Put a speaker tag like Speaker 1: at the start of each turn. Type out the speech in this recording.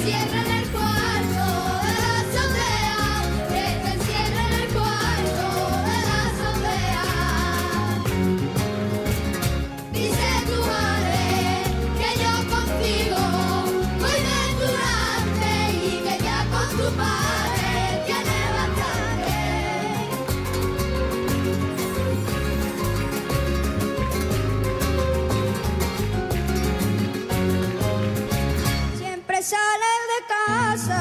Speaker 1: encierra en el cuarto de la azotea, que te encierra en el cuarto de la azotea. Dice tu madre que yo contigo voy de durante y que ya con tu padre tiene bastante. Siempre sales de casa